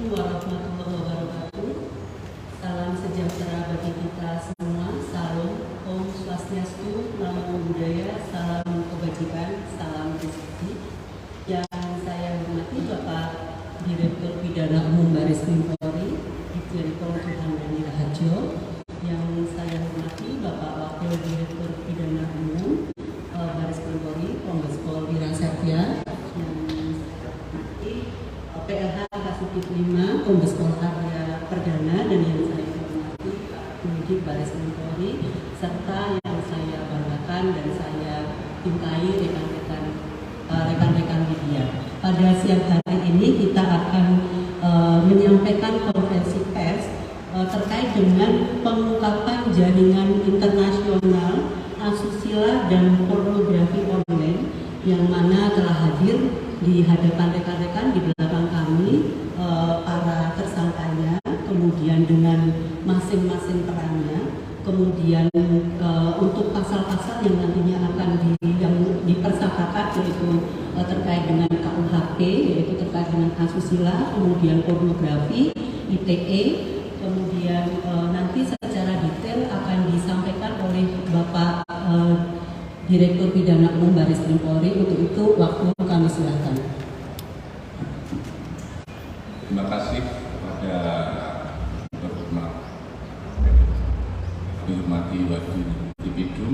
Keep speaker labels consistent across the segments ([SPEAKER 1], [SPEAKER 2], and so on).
[SPEAKER 1] Assalamualaikum warahmatullahi wabarakatuh. Salam sejahtera bagi kita semua. Salam Om Swastiastu, Namo Buddhaya, salam kebajikan, salam rezeki. Yang saya hormati Bapak Direktur Pidana Umum Baris Krim Polri, Irjen Pol Tuhan Dani Raharjo. Yang saya hormati Bapak Wakil Direktur Pidana Umum Baris Krim Polri, Kombes Pol Wira Satya. PLH Kasubdit 5, Kombes Pol Arya Perdana, dan yang saya hormati penyidik Baris Krim Polri, serta yang saya banggakan dan saya cintai rekan-rekan media. Pada siang hari ini kita akan menyampaikan konferensi pers terkait dengan pengungkapan jaringan internasional asusila dan pornografi online yang mana telah hadir di hadapan rekan-rekan di belakang kami para tersangkanya, kemudian dengan masing-masing perannya, kemudian untuk pasal-pasal yang nantinya akan dipersangkakan yaitu terkait dengan KUHP, yaitu terkait dengan asusila, kemudian pornografi, ITE, kemudian nanti secara detail akan disampaikan oleh Bapak Direktur Pidana Umum Baris Krim Polri. Untuk itu waktu kami silakan.
[SPEAKER 2] Terima kasih kepada dihormati Wakil Tipidum,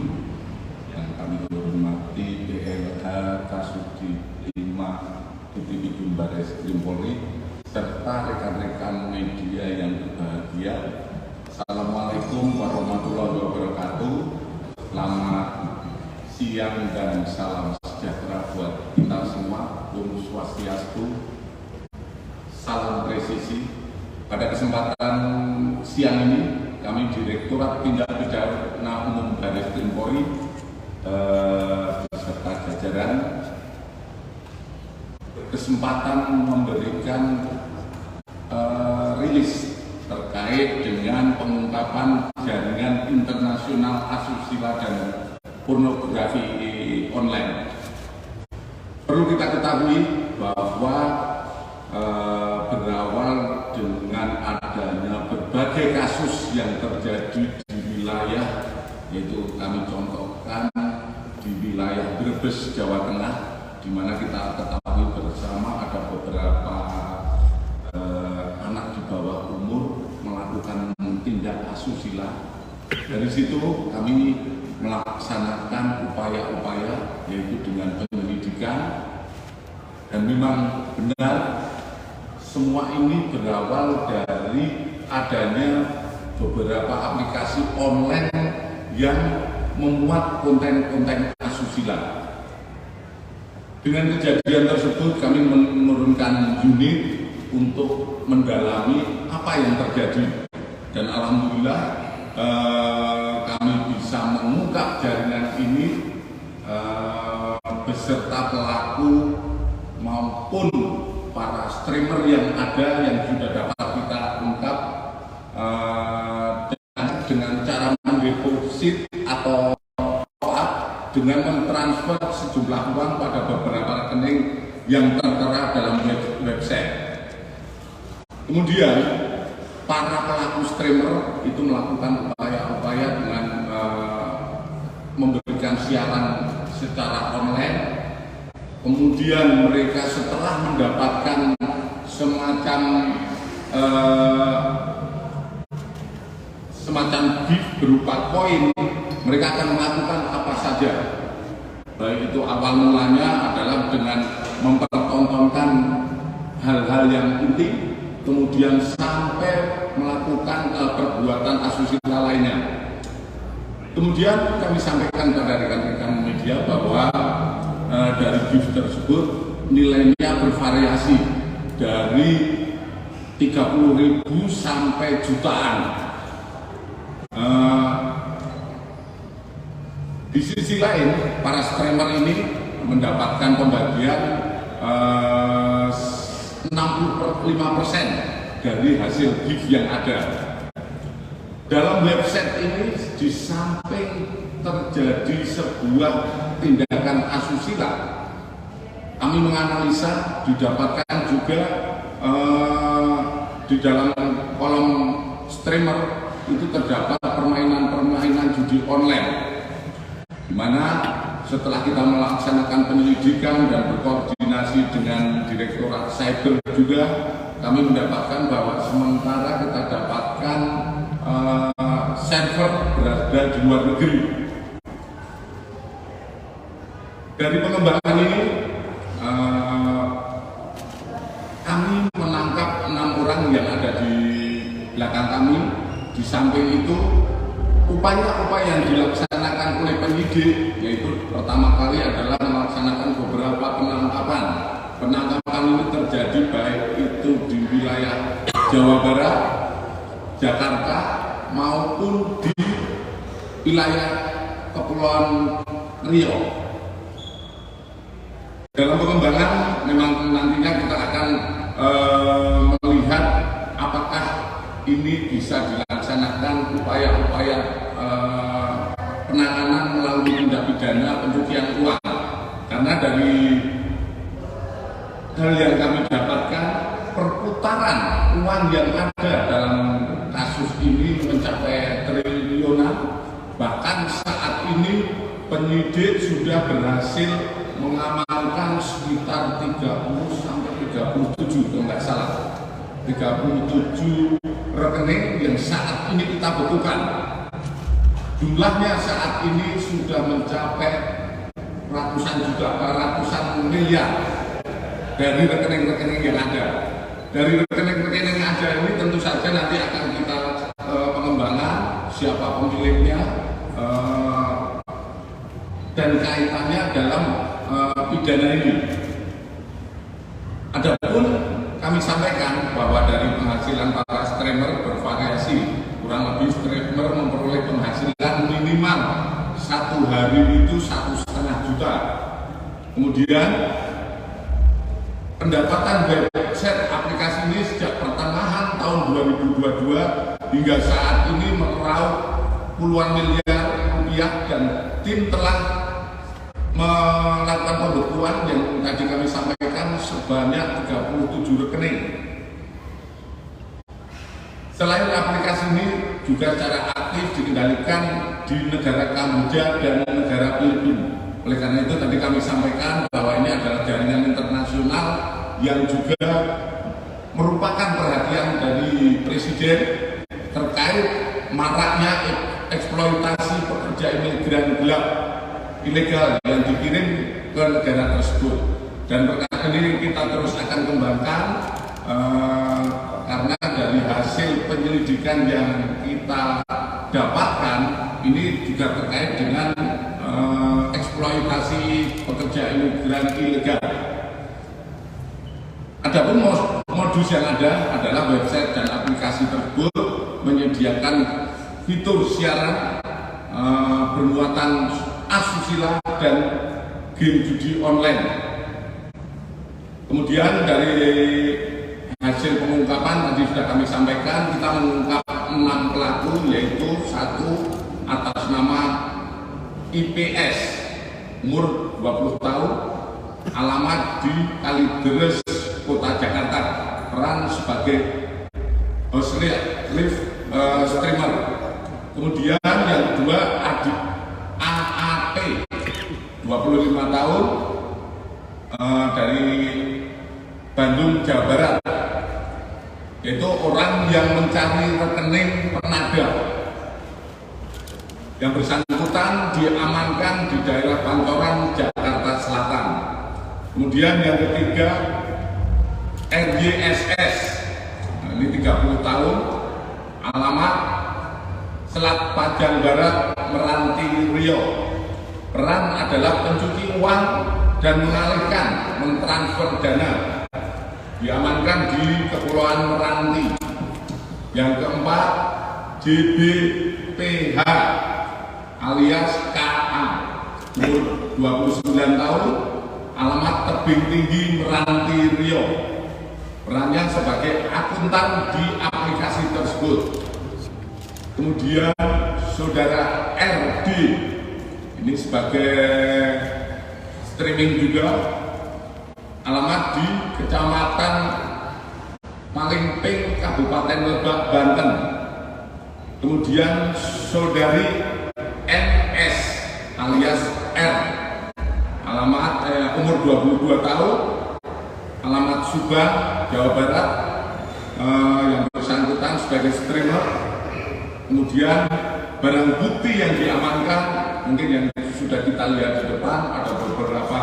[SPEAKER 2] yang kami hormati PLH Kasubdit 5 Tipidum Baris Krim Polri, serta rekan-rekan media yang berbahagia. Assalamualaikum warahmatullahi wabarakatuh. Selamat siang dan salam sejahtera buat kita semua. Om Swastiastu, salam presisi. Pada kesempatan siang ini, kami Direktorat Tindak Pidana Umum Baris Krim Polri beserta jajaran kesempatan memberikan rilis terkait dengan pengungkapan jaringan internasional asusila dan pornografi online. Perlu kita ketahui bahwa berawal dengan adanya berbagai kasus yang terjadi di wilayah, yaitu kami contohkan di wilayah Brebes, Jawa Tengah, di mana kita ketahui bersama ada beberapa anak di bawah umur melakukan tindak asusila. Dari situ kami melaksanakan upaya-upaya, yaitu dengan penyelidikan, dan memang benar semua ini berawal dari adanya beberapa aplikasi online yang memuat konten-konten asusila. Dengan kejadian tersebut kami menurunkan unit untuk mendalami apa yang terjadi, dan alhamdulillah kami bisa mengungkap jaringan ini beserta pelaku maupun para streamer yang ada yang sudah dapat kita ungkap dengan cara mendeposit atau dengan mentransfer sejumlah uang pada beberapa rekening yang tertera dalam website. Kemudian para pelaku streamer itu melakukan upaya-upaya dengan memberikan siaran secara online. Kemudian mereka setelah mendapatkan semacam gift berupa koin, mereka akan melakukan apa saja. Baik itu awal mulanya adalah dengan mempertontonkan hal-hal yang intim, kemudian sampai melakukan perbuatan asusila lainnya. Kemudian kami sampaikan kepada rekan-rekan media bahwa dari gift tersebut nilainya bervariasi dari 30.000 sampai jutaan. Di sisi lain, para streamer ini mendapatkan pembagian 65% dari hasil gift yang ada. Dalam website ini, di samping terjadi sebuah tindakan asusila, kami menganalisa didapatkan juga di dalam kolom streamer itu terdapat permainan-permainan judi online, di mana setelah kita melaksanakan penyelidikan dan berkoordinasi dengan Direktorat Cyber juga, kami mendapatkan bahwa sementara kita dapatkan server berada di luar negeri. Dari pengembangan ini, kami menangkap 6 orang yang ada di belakang kami. Di samping itu, upaya-upaya yang dilaksanakan oleh penyidik, yaitu pertama kali adalah melaksanakan beberapa penangkapan. Penangkapan ini terjadi baik itu di wilayah Jawa Barat, Jakarta, maupun di wilayah Kepulauan Riau. Dalam pengembangan memang nantinya kita akan melihat apakah ini bisa dilaksanakan upaya-upaya penanganan melalui tindak pidana pencucian uang, karena dari hal yang kami dapatkan, perputaran uang yang ada dalam kasus ini mencapai triliunan. Bahkan saat ini penyidik sudah berhasil mengamankan sekitar 30-37 kalau nggak salah, 37 rekening yang saat ini kita butuhkan. Jumlahnya saat ini sudah mencapai ratusan miliar dari rekening-rekening yang ada. Dari rekening-rekening yang ada ini tentu saja nanti akan kita pengembangan siapa pemiliknya dan kaitannya dalam pidana ini. Adapun kami sampaikan bahwa dari penghasilan para streamer bervariasi, kurang lebih streamer memperoleh penghasilan minimal 1 hari itu 1,5 juta. Kemudian pendapatan website aplikasi ini sejak pertengahan tahun 2022 hingga saat ini meraup puluhan miliar rupiah, dan tim telah melakukan pembekuan yang tadi kami sampaikan sebanyak 37 rekening. Selain aplikasi ini juga secara aktif dikendalikan di negara Kamboja dan negara Filipina. Oleh karena itu tadi kami sampaikan bahwa ini adalah jaringan internasional yang juga merupakan perhatian dari Presiden terkait maraknya eksploitasi pekerja imigran gelap ilegal yang dikirim ke negara tersebut. Dan perkara ini kita terus akan kembangkan karena dari hasil penyelidikan yang kita dapatkan ini juga terkait dengan eksploitasi pekerja imigran ilegal. Adapun modus yang ada adalah website dan aplikasi tersebut menyediakan fitur siaran bermuatan asusila dan game judi online. Kemudian dari hasil pengungkapan tadi sudah kami sampaikan, kita mengungkap 6 pelaku, yaitu 1 atas nama IPS, umur 20 tahun, alamat di Kalideres, Kota Jakarta, peran sebagai host live streamer. Kemudian yang kedua Adik AAP, 25 tahun, dari Bandung, Jawa Barat, yaitu orang yang mencari rekening penadah. Yang bersangkutan diamankan di daerah Pancoran, Jakarta Selatan. Kemudian yang ketiga RYSS, ini 30 tahun, alamat Selat Panjang Barat, Meranti, Riau. Peran adalah pencuci uang dan mengalihkan, mentransfer dana. Diamankan di Kepulauan Meranti. Yang keempat JBPH alias KA, umur 29 tahun, alamat Tebing Tinggi, Meranti, Riau. Perannya sebagai akuntan di aplikasi tersebut. Kemudian saudara RD, ini sebagai streaming juga, alamat di Kecamatan Malingping, Kabupaten Lebak, Banten. Kemudian saudari NS alias R, alamat umur 22 tahun, alamat Subang, Jawa Barat, yang bersangkutan sebagai streamer. Kemudian barang bukti yang diamankan, mungkin yang sudah kita lihat di depan, ada beberapa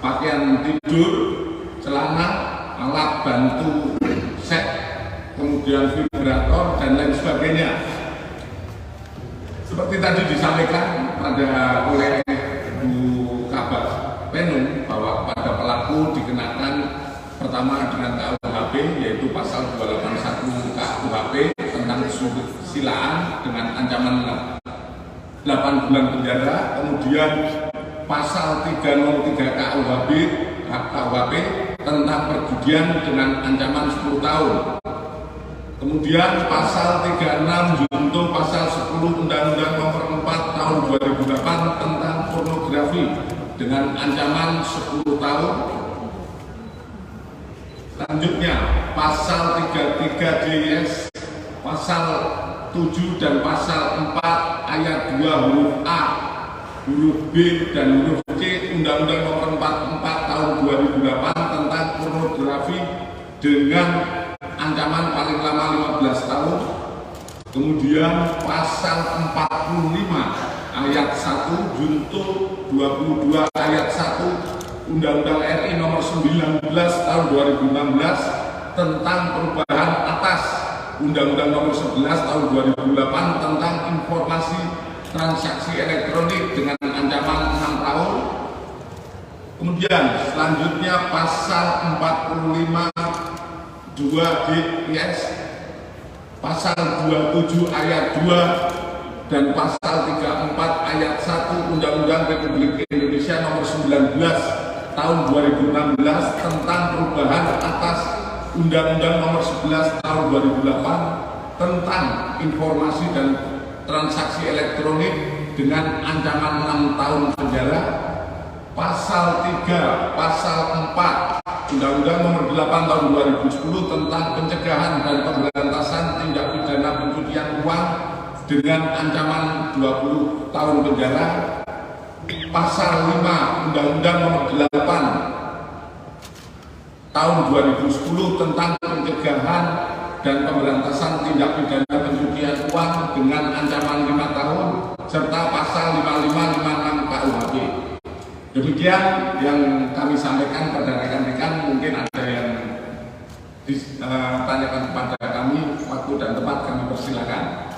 [SPEAKER 2] pakaian tidur, celana, alat bantu set, kemudian vibrator dan lain sebagainya. Seperti tadi disampaikan oleh Bu Kabag Penum bahwa kepada pelaku dikenakan pertama dengan KUHP yaitu pasal 281 KUHP tentang kesusilaan dengan ancaman 8 bulan penjara, kemudian pasal 303 KUHP tentang perjudian dengan ancaman 10 tahun. Kemudian pasal 36 junto pasal 10 Undang-Undang Nomor 4 Tahun 2008 tentang pornografi dengan ancaman 10 tahun. Selanjutnya pasal 33 JIS, pasal 7 dan pasal 4 ayat 2 huruf A, huruf B dan huruf C Undang-Undang Nomor 44 Tahun 2008 tentang pornografi dengan ancaman paling lama 15 tahun. Kemudian pasal 45 ayat 1 junto 22 ayat 1 Undang-Undang RI Nomor 19 Tahun 2016 tentang perubahan atas Undang-Undang Nomor 11 Tahun 2008 tentang informasi transaksi elektronik dengan ancaman 6 tahun. Kemudian selanjutnya pasal 45 2 JIS, pasal 27 ayat 2 dan pasal 34 ayat 1 Undang-Undang Republik Indonesia Nomor 19 Tahun 2016 tentang perubahan atas Undang-Undang Nomor 11 Tahun 2008 tentang informasi dan transaksi elektronik dengan ancaman 6 tahun penjara. Pasal 3, pasal 4 Undang-Undang Nomor 8 Tahun 2010 tentang pencegahan dan pemberantasan tindak pidana pencucian uang dengan ancaman 20 tahun penjara. Pasal 5 Undang-Undang Nomor 8 Tahun 2010 tentang pencegahan dan pemberantasan tindak pidana pencucian uang dengan ancaman 5 tahun serta pasal 55 56 KUHP. Demikian yang kami sampaikan pada rekan-rekan. Mungkin ada yang ditanyakan kepada kami, waktu dan tempat kami persilakan.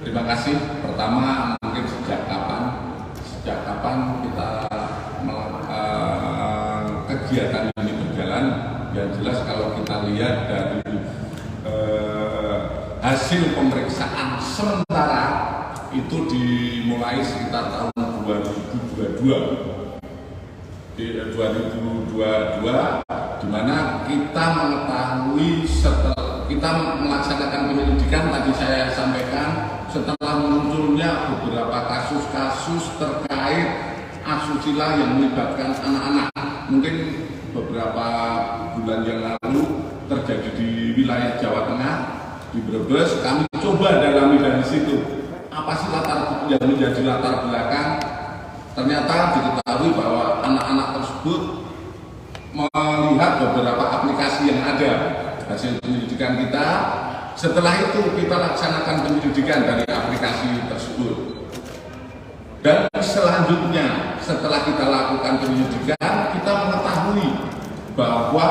[SPEAKER 2] Terima kasih. Pertama, mungkin sejak kapan kita kegiatan ini berjalan? Yang jelas kalau kita lihat dari hasil pemeriksaan sementara itu dimulai sekitar tahun 2022. Di 2022, di mana kita mengetahui kita melaksanakan penyelidikan. Tadi saya sampaikan setelah munculnya beberapa kasus-kasus terkait asusila yang melibatkan anak-anak. Mungkin beberapa bulan yang lalu terjadi di wilayah Jawa Tengah, di Brebes. Kami coba dalami dari situ apa sih latar yang menjadi latar belakang. Ternyata diketahui bahwa anak-anak tersebut melihat beberapa aplikasi yang ada. Hasil penyelidikan kita, setelah itu kita laksanakan penyelidikan dari aplikasi tersebut. Dan selanjutnya setelah kita lakukan penyelidikan, kita mengetahui bahwa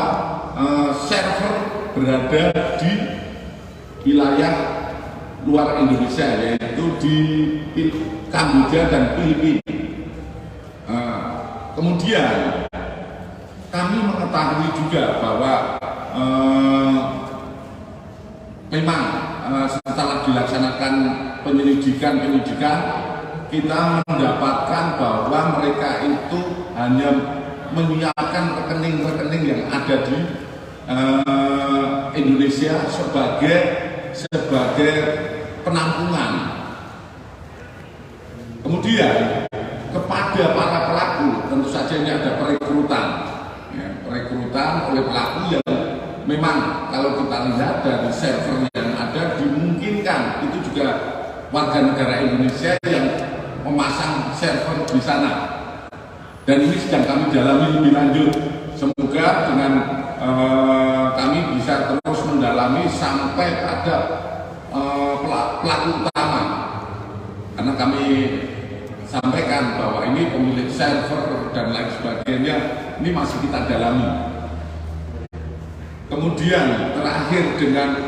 [SPEAKER 2] server berada di wilayah luar Indonesia, yaitu di Kamboja dan Filipina. Kemudian kami mengetahui juga bahwa memang setelah dilaksanakan penyelidikan kita mendapatkan bahwa mereka itu hanya menyiapkan rekening-rekening yang ada di Indonesia sebagai penampungan. Kemudian kepada para pelaku tentu saja ini ada perekrutan, perekrutan oleh pelaku yang memang kalau kita lihat dari server yang ada dimungkinkan itu juga warga negara Indonesia yang memasang server di sana. Dan ini sedang kami dalami lebih lanjut. Semoga dengan kami bisa terus mendalami sampai pada pelaku utama. Karena kami sampaikan bahwa ini pemilik server dan lain sebagainya, ini masih kita dalami. Kemudian terakhir dengan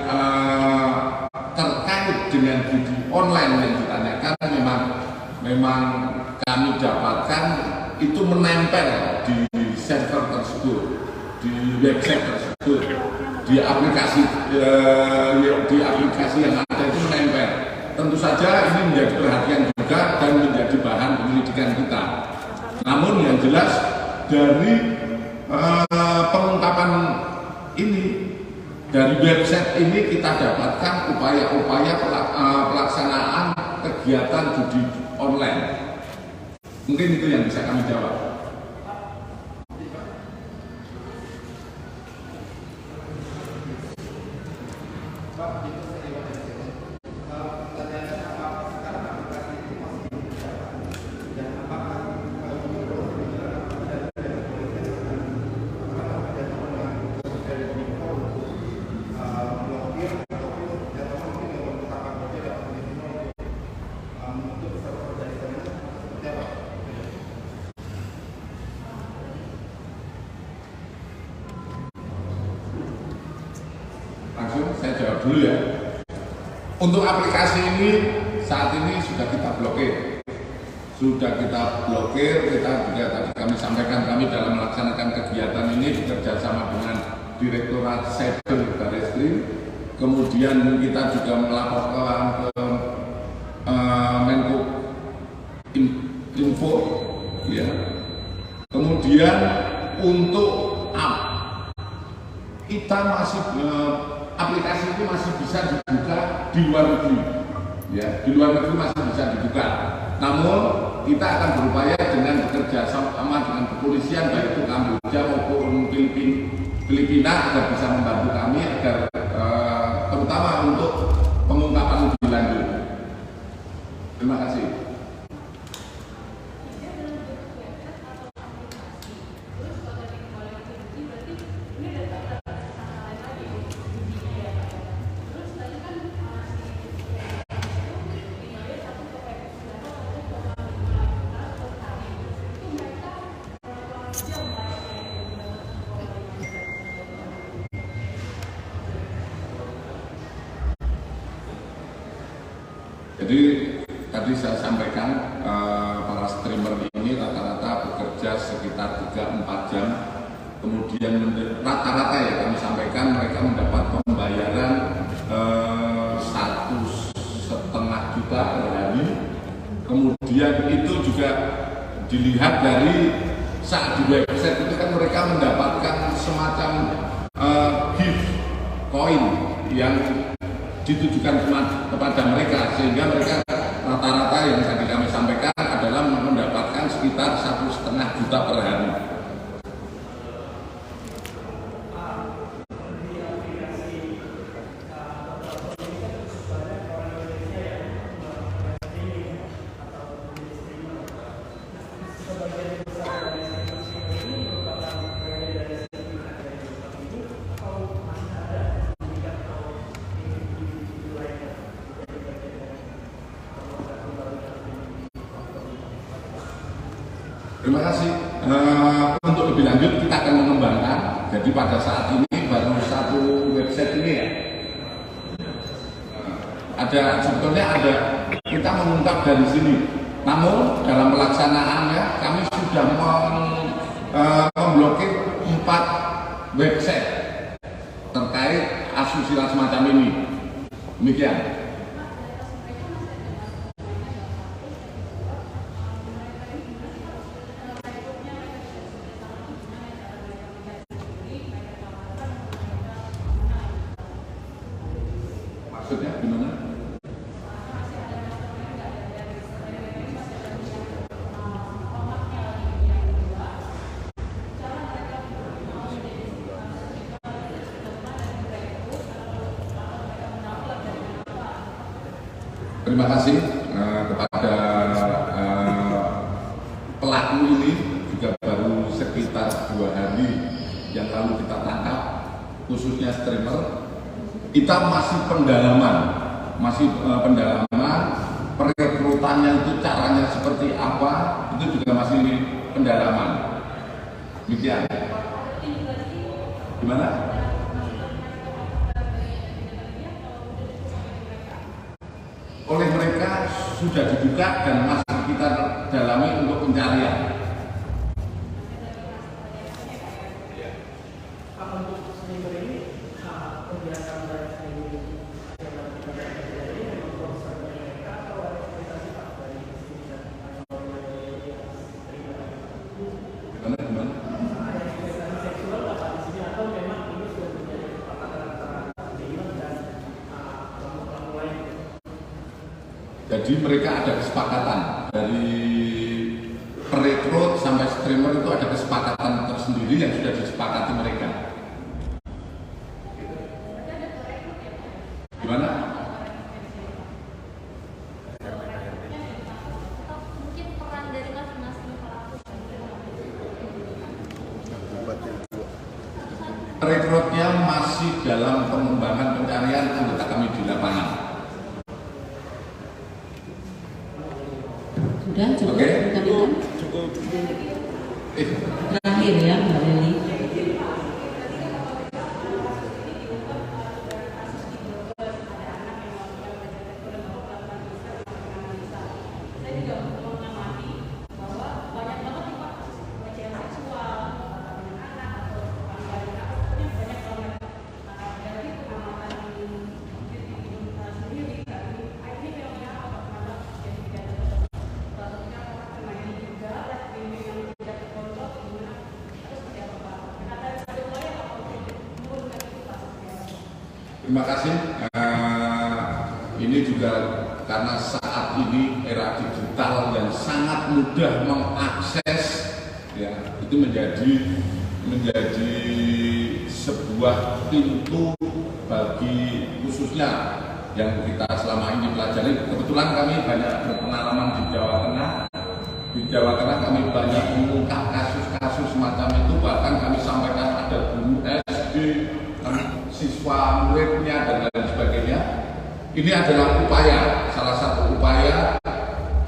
[SPEAKER 2] terkait dengan judi online yang ditanyakan, memang kami dapatkan itu menempel di server tersebut, di website tersebut, di aplikasi yang ada itu menempel. Tentu saja ini menjadi perhatian juga dan menjadi bahan penyelidikan kita. Namun yang jelas dari pengungkapan ini, dari website ini kita dapatkan upaya-upaya pelaksanaan kegiatan judi online. Mungkin itu yang bisa kami jawab. Saya jawab dulu ya. Untuk aplikasi ini saat ini sudah kita blokir. Kita juga tadi kami sampaikan, kami dalam melaksanakan kegiatan ini bekerja sama dengan Direktorat Cyber Barreskrim. Kemudian kita juga melaporkan ke Menko Info, ya. Kemudian untuk kita masih aplikasi itu masih bisa dibuka di luar negeri, ya, di luar negeri masih bisa dibuka. Namun kita akan berupaya dengan bekerja sama dengan kepolisian baik itu Kamboja maupun Filipina agar bisa membantu kami agar terutama untuk pengungkapan lebih lanjut. Terima kasih. Jadi tadi saya sampaikan para streamer ini rata-rata bekerja sekitar 3-4 jam. Kemudian rata-rata ya kami sampaikan mereka mendapat pembayaran 1,5 juta per hari. Kemudian itu juga dilihat dari saat di website itu kan mereka mendapatkan semacam gift koin yang ditujukan kepada mereka, sehingga mereka rata-rata yang tadi kami sampaikan adalah mendapatkan sekitar 1,5 juta per hari. Terima kasih. Untuk lebih lanjut kita akan mengembangkan. Jadi pada saat ini baru satu website ini ya. Sebetulnya ada kita mengungkap dari sini. Namun dalam pelaksanaannya kami sudah memblokir 4 website terkait asusila semacam ini. Demikian. Maksudnya gimana? Terima kasih kepada pelaku ini, juga baru sekitar 2 hari yang lalu kita tangkap, khususnya streamer. Kita masih pendalaman, perekrutannya itu caranya seperti apa, itu juga masih pendalaman. Demikian. Gimana? Oleh mereka sudah dibuka dan masih kita dalami untuk pencarian. Jadi mereka ada kesepakatan dari perekrut sampai streamer itu ada kesepakatan tersendiri yang sudah disepakati mereka. Gimana?
[SPEAKER 3] Mungkin peran dari masing-masing pelaku.
[SPEAKER 2] Rekrutnya masih dalam pengembangan pencarian anggota kami di lapangan.
[SPEAKER 1] Sudah cukup,
[SPEAKER 2] Oke.
[SPEAKER 1] Cukup. Terakhir ya, Mbak Leli.
[SPEAKER 2] Terima kasih. Ini juga karena saat ini era digital dan sangat mudah mengakses, ya, itu menjadi sebuah pintu bagi khususnya yang kita selama ini pelajari. Kebetulan kami banyak berpengalaman di Jawa Tengah. Di Jawa Tengah kami banyak mengungkap kasus-kasus semacam itu, bahkan kami sampaikan ada guru SD, siswa muridnya dan lain sebagainya. Ini adalah upaya, salah satu upaya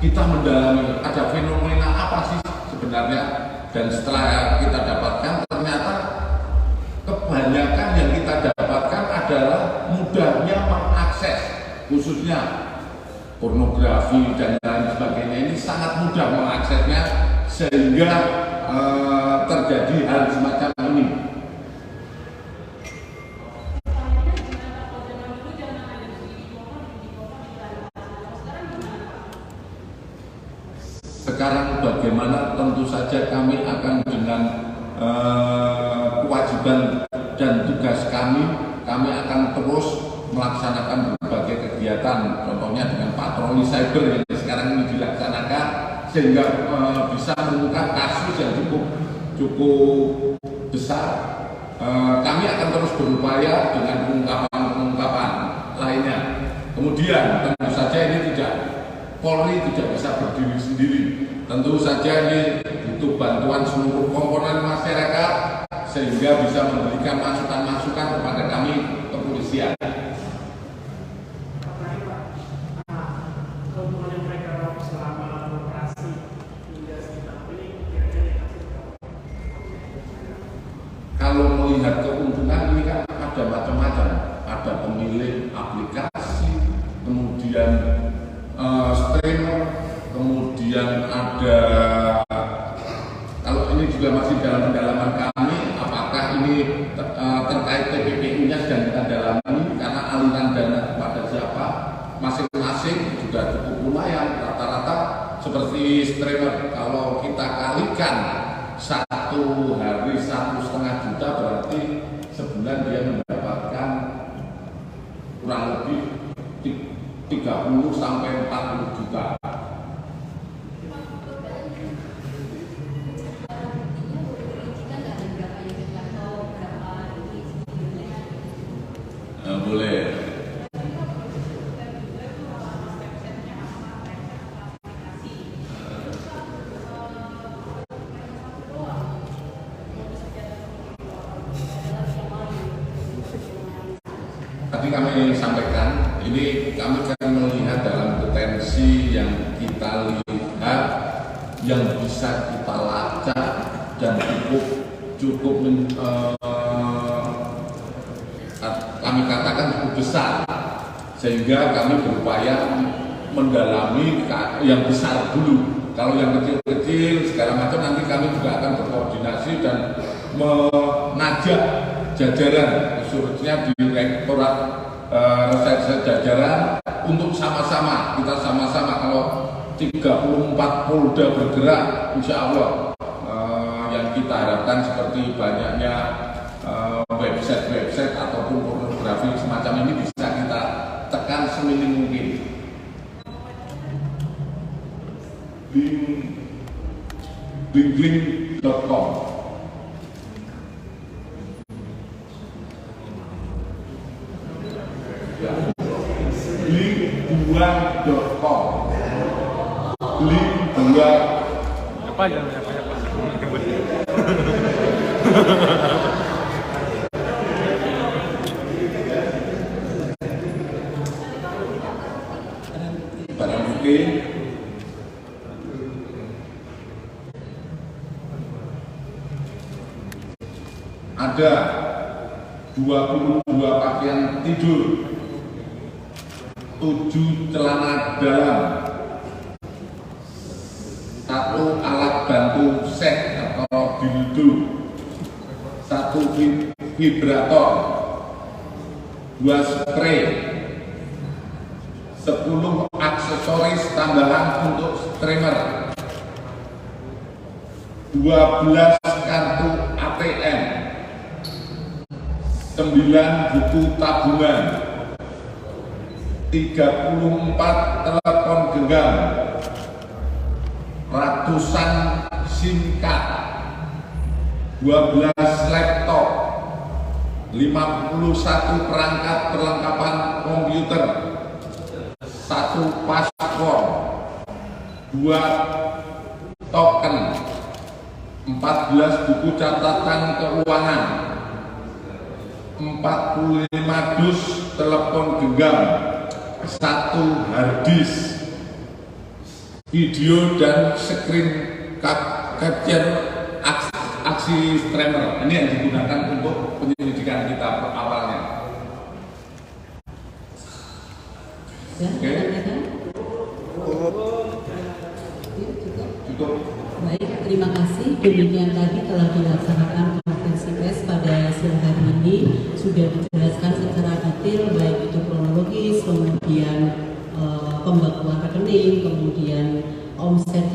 [SPEAKER 2] kita mendalami ada fenomena apa sih sebenarnya, dan setelah kita dapatkan ternyata kebanyakan yang kita dapatkan adalah mudahnya mengakses, khususnya pornografi dan lain sebagainya. Ini sangat mudah mengaksesnya sehingga terjadi hal semacam ini. Sekarang bagaimana, tentu saja kami akan dengan kewajiban dan tugas kami akan terus melaksanakan berbagai kegiatan, contohnya dengan patroli cyber yang sekarang ini dilaksanakan, sehingga bisa mengungkap kasus yang cukup besar. Kami akan terus berupaya dengan pengungkapan lainnya. Kemudian tentu saja ini Polri tidak bisa berdiri sendiri. Tentu saja ini butuh bantuan seluruh komponen masyarakat sehingga bisa memberikan masukan-masukan kepada kami kepolisian. Kalau melihat keuntungan ini kan ada macam-macam, ada pemilik aplikasi, kemudian streamer, kemudian ada, kalau ini juga masih dalam pendalaman kami, apakah ini terkait TPPU-nya sedang kita dalami karena aliran dana kepada siapa masing-masing juga cukup lumayan, rata-rata seperti streamer kalau kita kalikan satu hari 1,5 juta berarti sebulan dia mendapatkan kurang lebih 30 sampai 40 juta. Boleh. Tadi kami sampaikan, ini kami akan melihat dalam potensi yang kita lihat, yang bisa kita lacak dan cukup kami katakan cukup besar, sehingga kami berupaya mendalami yang besar dulu. Kalau yang kecil-kecil segala macam nanti kami juga akan berkoordinasi dan mengajak jajaran, khususnya di Rektorat Reserse Jajaran untuk sama-sama, kita sama-sama kalau 34 Polda bergerak, insya Allah yang kita harapkan seperti banyaknya website ataupun pornografi semacam ini bisa kita tekan seminim mungkin. Link.com link2.com link2
[SPEAKER 4] apa ya
[SPEAKER 2] barang bukti ada 22 pakaian tidur, 7 celana dalam, 1 alat bantu seks atau dildo, 1 vibrator, 2 spray, 10 aksesoris tambahan untuk streamer, 12 kartu ATM, 9 buku tabungan, 34 telepon genggam, ratusan SIM card, 12 laptop, 51 perangkat perlengkapan komputer, 1 paspor, 2 token, 14 buku catatan keuangan, 45 dus telepon genggam, 1 harddisk, video dan screen capture aksi streamer. Ini yang digunakan untuk penyelidikan kita awalnya. Oke. Cukup.
[SPEAKER 1] Baik, terima kasih. Demikian tadi telah dilaksanakan konferensi pers pada siang hari ini, sudah dijelaskan secara detail baik itu kronologis, kemudian pembekuan rekening, kemudian omset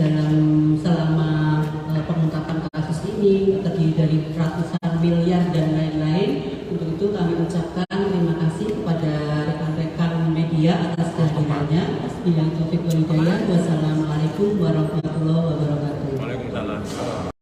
[SPEAKER 1] selama pengungkapan kasus ini terdiri dari ratusan miliar dan lain-lain. Untuk itu kami ucapkan terima kasih kepada media atas kehadirannya. Wassalamualaikum warahmatullahi wabarakatuh.
[SPEAKER 4] Waalaikumsalam.